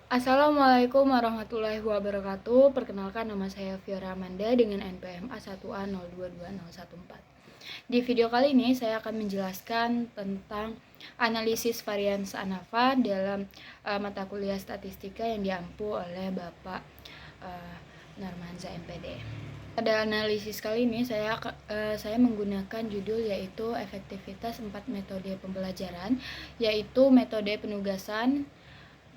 Assalamualaikum warahmatullahi wabarakatuh. Perkenalkan, nama saya Fiora Amanda dengan NPM A1A022014. Di video kali ini saya akan menjelaskan tentang analisis varians ANAVA dalam mata kuliah statistika yang diampu oleh Bapak Narmanza MPD. Pada analisis kali ini saya menggunakan judul yaitu efektivitas 4 metode pembelajaran, yaitu metode penugasan,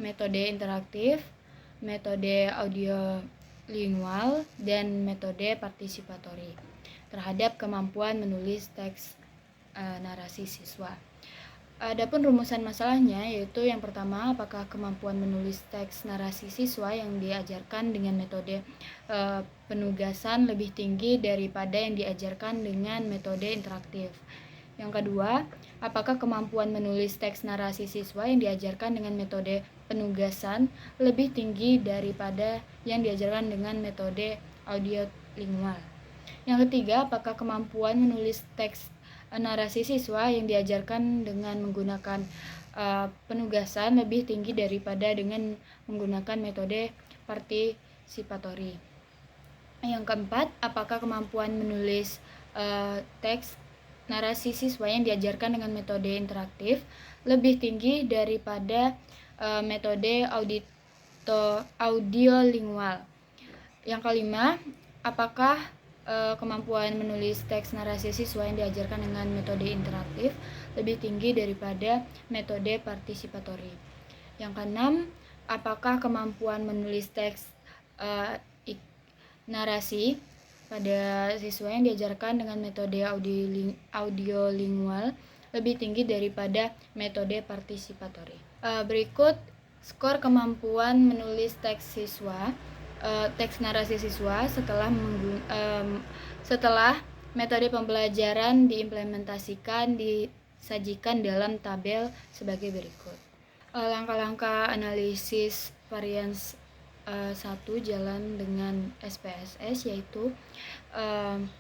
metode interaktif, metode audiolingual, dan metode partisipatori terhadap kemampuan menulis teks narasi siswa. Adapun rumusan masalahnya yaitu yang pertama, apakah kemampuan menulis teks narasi siswa yang diajarkan dengan metode penugasan lebih tinggi daripada yang diajarkan dengan metode interaktif. Yang kedua, apakah kemampuan menulis teks narasi siswa yang diajarkan dengan metode penugasan lebih tinggi daripada yang diajarkan dengan metode audiolingual. Yang ketiga, apakah kemampuan menulis teks narasi siswa yang diajarkan dengan menggunakan penugasan lebih tinggi daripada dengan menggunakan metode partisipatori. Yang keempat, apakah kemampuan menulis teks narasi siswa yang diajarkan dengan metode interaktif lebih tinggi daripada metode audiolingual. Yang kelima, apakah kemampuan menulis teks narasi siswa yang diajarkan dengan metode interaktif lebih tinggi daripada metode partisipatori. Yang keenam, apakah kemampuan menulis teks narasi pada siswa yang diajarkan dengan metode audiolingual lebih tinggi daripada metode partisipatori. Berikut skor kemampuan menulis teks narasi siswa setelah metode pembelajaran diimplementasikan disajikan dalam tabel sebagai berikut. Langkah-langkah analisis varians 1 jalan dengan SPSS yaitu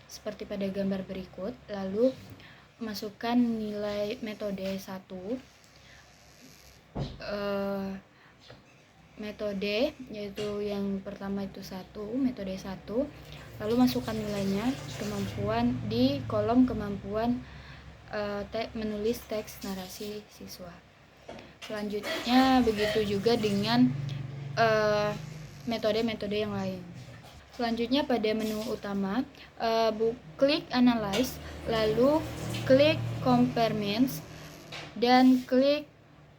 seperti pada gambar berikut. Lalu masukkan nilai metode 1, metode yaitu yang pertama itu 1, metode 1, lalu masukkan nilainya kemampuan di kolom kemampuan menulis teks narasi siswa. Selanjutnya begitu juga dengan metode-metode yang lain. Selanjutnya pada menu utama, klik Analyze, lalu klik Compare Means, dan klik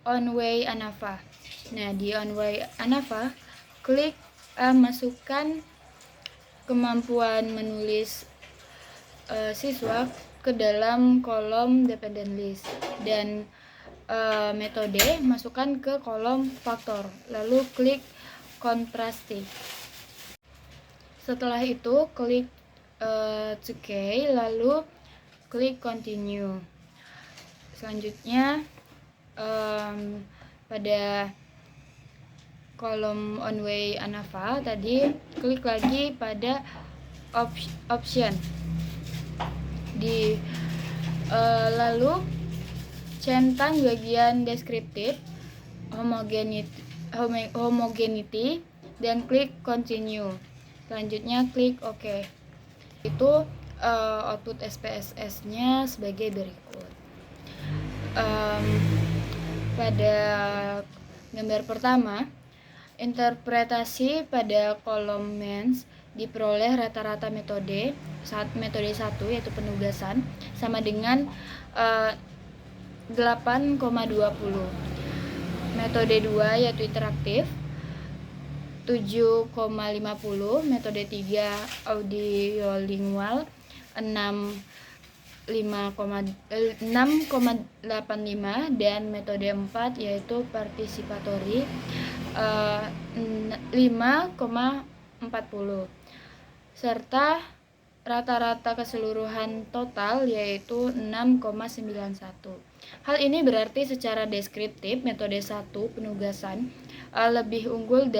On-Way ANAVA. Nah, di On-Way ANAVA, klik masukkan kemampuan menulis siswa ke dalam kolom dependent list, dan metode masukkan ke kolom faktor, lalu klik Contrasting. Setelah itu klik OK, lalu klik Continue. Selanjutnya pada kolom On-Way ANAVA tadi klik lagi pada option lalu centang bagian deskriptif, homogeneity, dan klik Continue. Selanjutnya klik OK. Itu output SPSS-nya sebagai berikut. Pada gambar pertama, interpretasi pada kolom Means diperoleh rata-rata metode 1 yaitu penugasan sama dengan 8,20. Metode 2 yaitu interaktif 7,50, metode 3 audiolingual 6,85, dan metode 4 yaitu partisipatori 5,40, serta rata-rata keseluruhan total yaitu 6,91. Hal ini berarti secara deskriptif metode 1 penugasan lebih unggul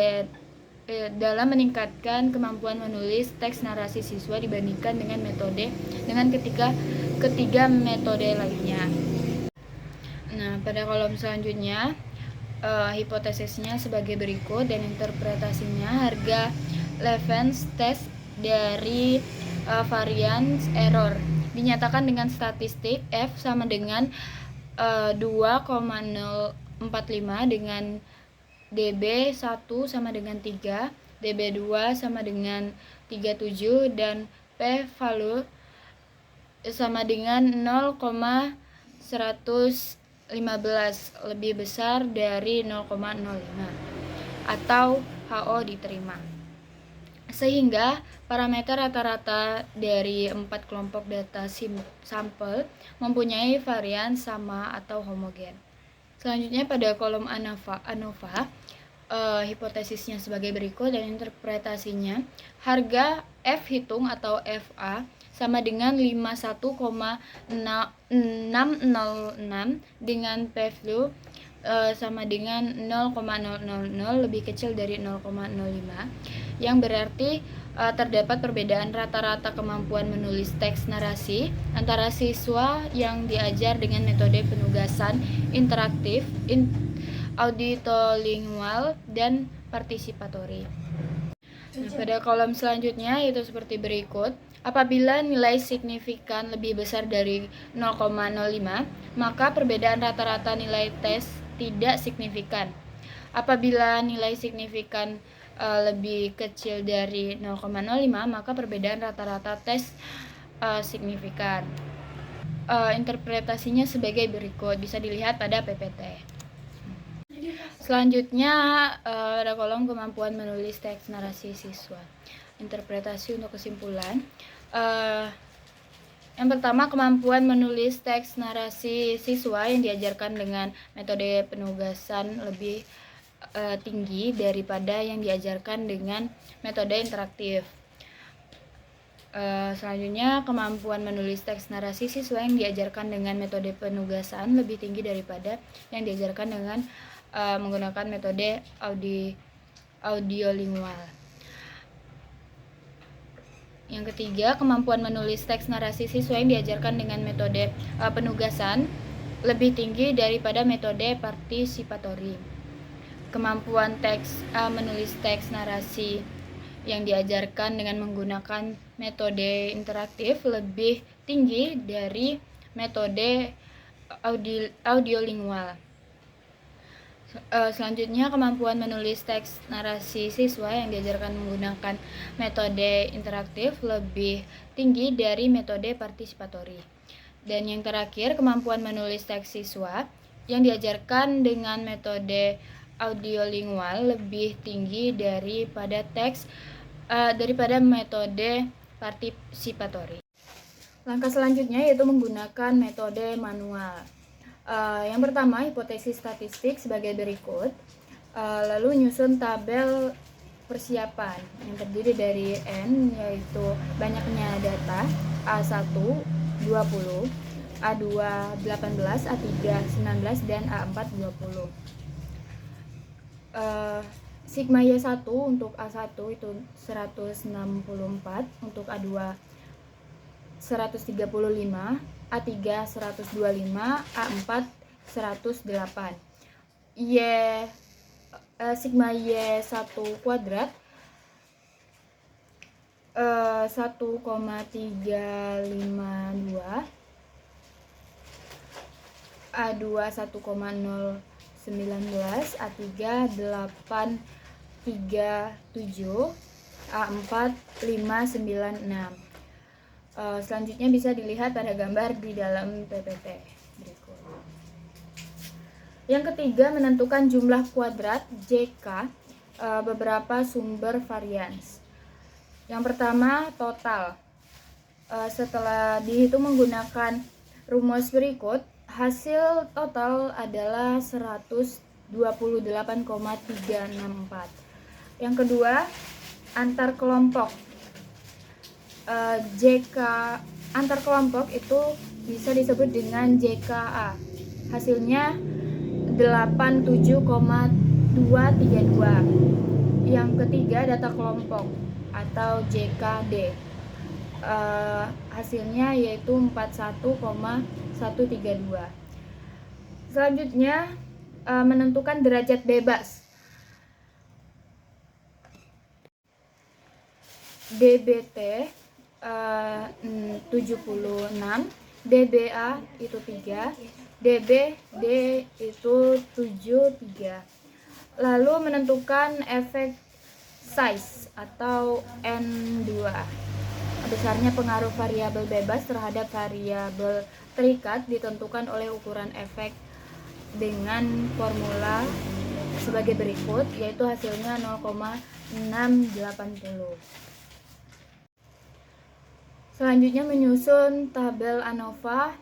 dalam meningkatkan kemampuan menulis teks narasi siswa dibandingkan dengan ketiga metode lainnya. Nah, pada kolom selanjutnya hipotesisnya sebagai berikut dan interpretasinya. Harga Levens test dari variance error dinyatakan dengan statistik F sama dengan 2,045 dengan dB1 sama dengan 3, dB2 sama dengan 37 dan P value sama dengan 0,115 lebih besar dari 0,05 atau HO diterima. Sehingga parameter rata-rata dari 4 kelompok data sampel mempunyai varian sama atau homogen. Selanjutnya pada kolom ANOVA, hipotesisnya sebagai berikut dan interpretasinya. Harga F hitung atau FA sama dengan 51,606 dengan p-value sama dengan 0,000 lebih kecil dari 0,05, yang berarti terdapat perbedaan rata-rata kemampuan menulis teks narasi antara siswa yang diajar dengan metode penugasan interaktif, auditolingual, dan partisipatori. Nah, pada kolom selanjutnya itu seperti berikut. Apabila nilai signifikan lebih besar dari 0,05, maka perbedaan rata-rata nilai tes tidak signifikan. Apabila nilai signifikan lebih kecil dari 0,05, maka perbedaan rata-rata tes signifikan. Interpretasinya sebagai berikut, bisa dilihat pada PPT. Selanjutnya ada kolom kemampuan menulis teks narasi siswa. Interpretasi untuk kesimpulan. Yang pertama, kemampuan menulis teks narasi siswa yang diajarkan dengan metode penugasan lebih tinggi daripada yang diajarkan dengan metode interaktif. Selanjutnya, kemampuan menulis teks narasi siswa yang diajarkan dengan metode penugasan lebih tinggi daripada yang diajarkan dengan menggunakan metode audiolingual. Yang ketiga, kemampuan menulis teks narasi siswa yang diajarkan dengan metode penugasan lebih tinggi daripada metode partisipatori. Kemampuan menulis teks narasi yang diajarkan dengan menggunakan metode interaktif lebih tinggi dari metode audiolingual. Selanjutnya, kemampuan menulis teks narasi siswa yang diajarkan menggunakan metode interaktif lebih tinggi dari metode partisipatori. Dan yang terakhir, kemampuan menulis teks siswa yang diajarkan dengan metode audiolingual lebih tinggi daripada metode partisipatori. Langkah selanjutnya yaitu menggunakan metode manual. Yang pertama, hipotesis statistik sebagai berikut. Lalu nyusun tabel persiapan yang terdiri dari N, yaitu banyaknya data, A1 20, A2 18, A3 19, dan A4 20. Sigma Y1 untuk A1 itu 164, untuk A2 135, A3 125, A4 108. Sigma Y1 kuadrat 1,352, A2 1,019, A3 837, A4 596. Selanjutnya bisa dilihat pada gambar di dalam PPT berikut. Yang ketiga, menentukan jumlah kuadrat JK beberapa sumber varians. Yang pertama, total. Setelah dihitung menggunakan rumus berikut, hasil total adalah 128,364. Yang kedua, antar kelompok. JK antar kelompok itu bisa disebut dengan JKA. Hasilnya 87,232. Yang ketiga, data kelompok atau JKD. Hasilnya yaitu 41,132. Selanjutnya, menentukan derajat bebas. DBT 76, DBA itu 3, DBD itu 73. Lalu menentukan efek size atau N2. Besarnya pengaruh variabel bebas terhadap variabel terikat ditentukan oleh ukuran efek dengan formula sebagai berikut, yaitu hasilnya 0,680. Selanjutnya menyusun tabel ANOVA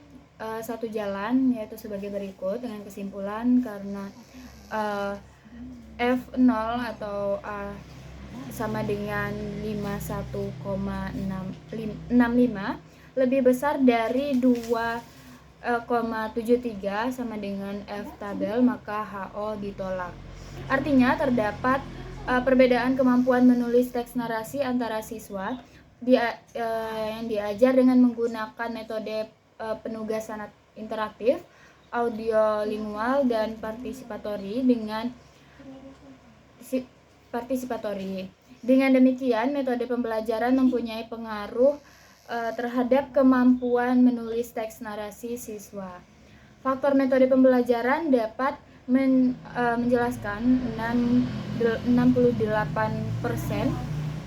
satu jalan, yaitu sebagai berikut dengan kesimpulan karena F0 atau A sama dengan 51,65 lebih besar dari 2,73 sama dengan F tabel, maka HO ditolak. Artinya terdapat perbedaan kemampuan menulis teks narasi antara siswa yang diajar dengan menggunakan metode penugasan interaktif, audiolingual, dan partisipatori. Dengan demikian, metode pembelajaran mempunyai pengaruh terhadap kemampuan menulis teks narasi siswa. Faktor metode pembelajaran dapat menjelaskan 68%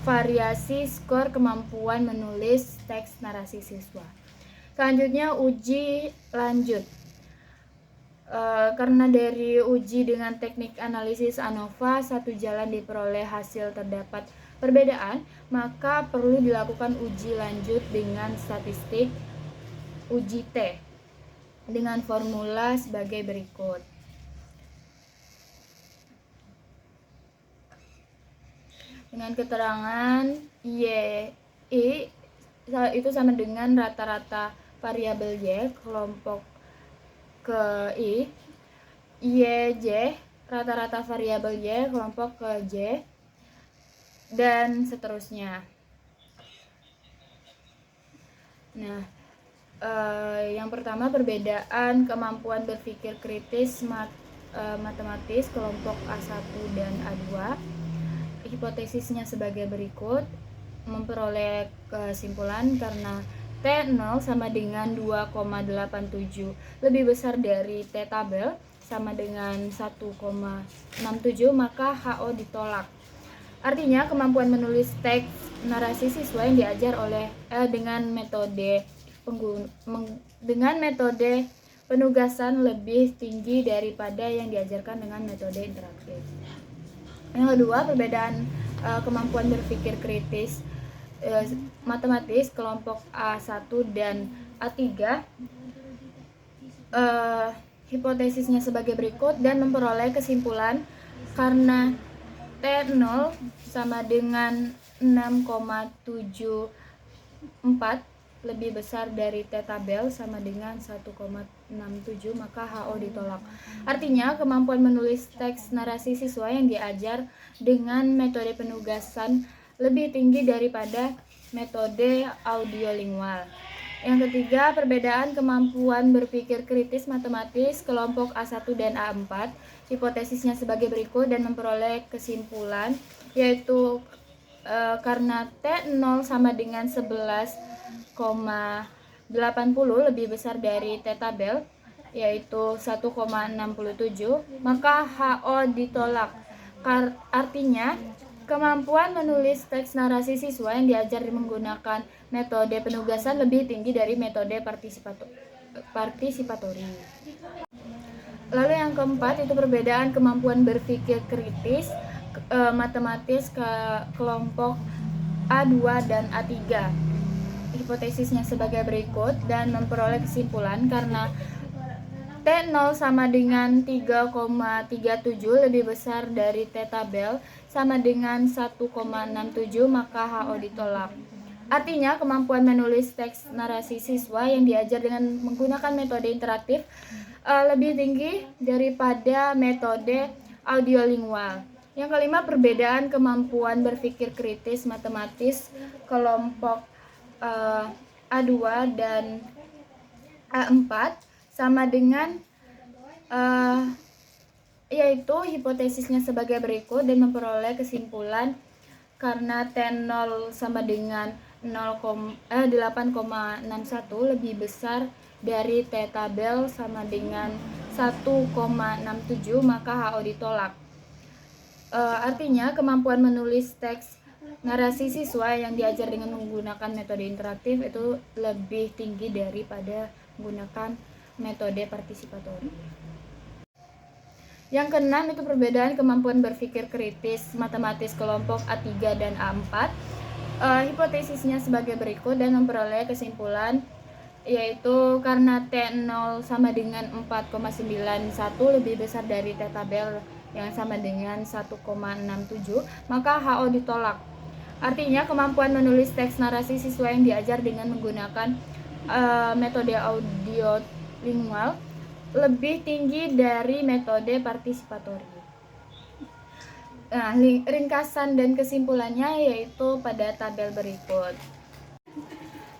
variasi skor kemampuan menulis teks narasi siswa. Selanjutnya uji lanjut. Karena dari uji dengan teknik analisis ANOVA satu jalan diperoleh hasil terdapat perbedaan, maka perlu dilakukan uji lanjut dengan statistik uji T dengan formula sebagai berikut. Dengan keterangan Y itu sama dengan rata-rata variabel Y kelompok ke I, YJ rata-rata variabel Y kelompok ke J, dan seterusnya. Nah, yang pertama perbedaan kemampuan berpikir kritis matematis kelompok A1 dan A2. Hipotesisnya sebagai berikut, memperoleh kesimpulan karena T0 sama dengan 2,87 lebih besar dari T tabel sama dengan 1,67, maka HO ditolak. Artinya kemampuan menulis teks narasi siswa yang diajar dengan metode penugasan lebih tinggi daripada yang diajarkan dengan metode interaktif. Yang kedua, perbedaan kemampuan berpikir kritis matematis kelompok A1 dan A3. Hipotesisnya sebagai berikut dan memperoleh kesimpulan karena T0 sama dengan 6,74 lebih besar dari T tabel sama dengan 1,67, maka HO ditolak. Artinya kemampuan menulis teks narasi siswa yang diajar dengan metode penugasan lebih tinggi daripada metode audiolingual. Yang ketiga, perbedaan kemampuan berpikir kritis matematis kelompok A1 dan A4. Hipotesisnya sebagai berikut dan memperoleh kesimpulan, yaitu karena T0 sama dengan 11,80 lebih besar dari T tabel, yaitu 1,67, maka HO ditolak. Artinya kemampuan menulis teks narasi siswa yang diajar menggunakan metode penugasan lebih tinggi dari metode partisipatori. Lalu yang keempat itu perbedaan kemampuan berpikir kritis matematis ke kelompok A2 dan A3. Hipotesisnya sebagai berikut dan memperoleh kesimpulan karena T0 sama dengan 3,37 lebih besar dari T tabel sama dengan 1,67, maka HO ditolak. Artinya kemampuan menulis teks narasi siswa yang diajar dengan menggunakan metode interaktif lebih tinggi daripada metode audiolingual. Yang kelima, perbedaan kemampuan berpikir kritis matematis kelompok A2 dan A4 sama dengan yaitu hipotesisnya sebagai berikut dan memperoleh kesimpulan karena T0 sama dengan 8,61 lebih besar dari T tabel sama dengan 1,67, maka HO ditolak. Artinya kemampuan menulis teks narasi siswa yang diajar dengan menggunakan metode interaktif itu lebih tinggi daripada menggunakan metode partisipatori. Yang keenam itu perbedaan kemampuan berpikir kritis matematis kelompok A3 dan A4. Hipotesisnya sebagai berikut dan memperoleh kesimpulan yaitu karena T0 sama dengan 4,91 lebih besar dari T tabel yang sama dengan 1,67, maka HO ditolak. Artinya kemampuan menulis teks narasi siswa yang diajar dengan menggunakan metode audiolingual lebih tinggi dari metode partisipatori. Nah, ringkasan dan kesimpulannya yaitu pada tabel berikut.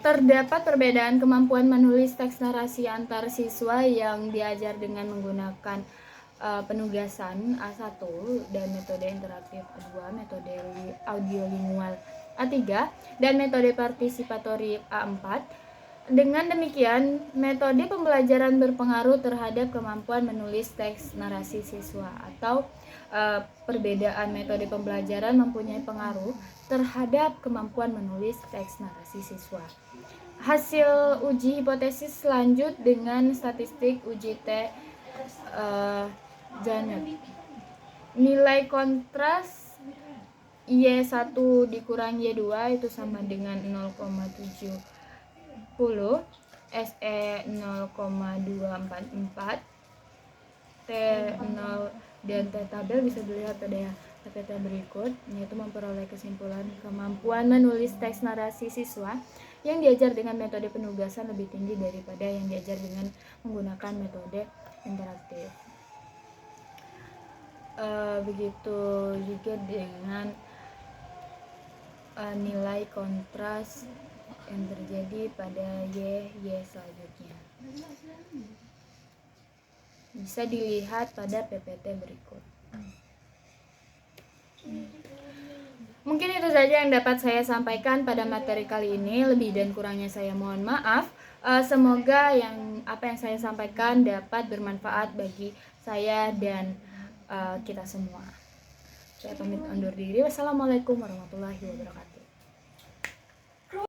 Terdapat perbedaan kemampuan menulis teks narasi antar siswa yang diajar dengan menggunakan penugasan A1 dan metode interaktif A2, metode audiolingual A3, dan metode partisipatori A4. Dengan demikian, metode pembelajaran berpengaruh terhadap kemampuan menulis teks narasi siswa, atau perbedaan metode pembelajaran mempunyai pengaruh terhadap kemampuan menulis teks narasi siswa. Hasil uji hipotesis lanjut dengan statistik uji T Janet. Nilai kontras Y1 dikurang Y2 itu sama dengan 0,70, SE 0,244, T0 dan T tabel bisa dilihat pada PPT berikut, yaitu memperoleh kesimpulan kemampuan menulis teks narasi siswa yang diajar dengan metode penugasan lebih tinggi daripada yang diajar dengan menggunakan metode interaktif. Begitu juga dengan nilai kontras yang terjadi pada Y selanjutnya. Bisa dilihat pada PPT berikut. Mungkin itu saja yang dapat saya sampaikan pada materi kali ini. Lebih dan kurangnya saya mohon maaf. Semoga apa yang saya sampaikan dapat bermanfaat bagi saya dan kita semua. Saya pamit undur diri. Wassalamualaikum warahmatullahi wabarakatuh.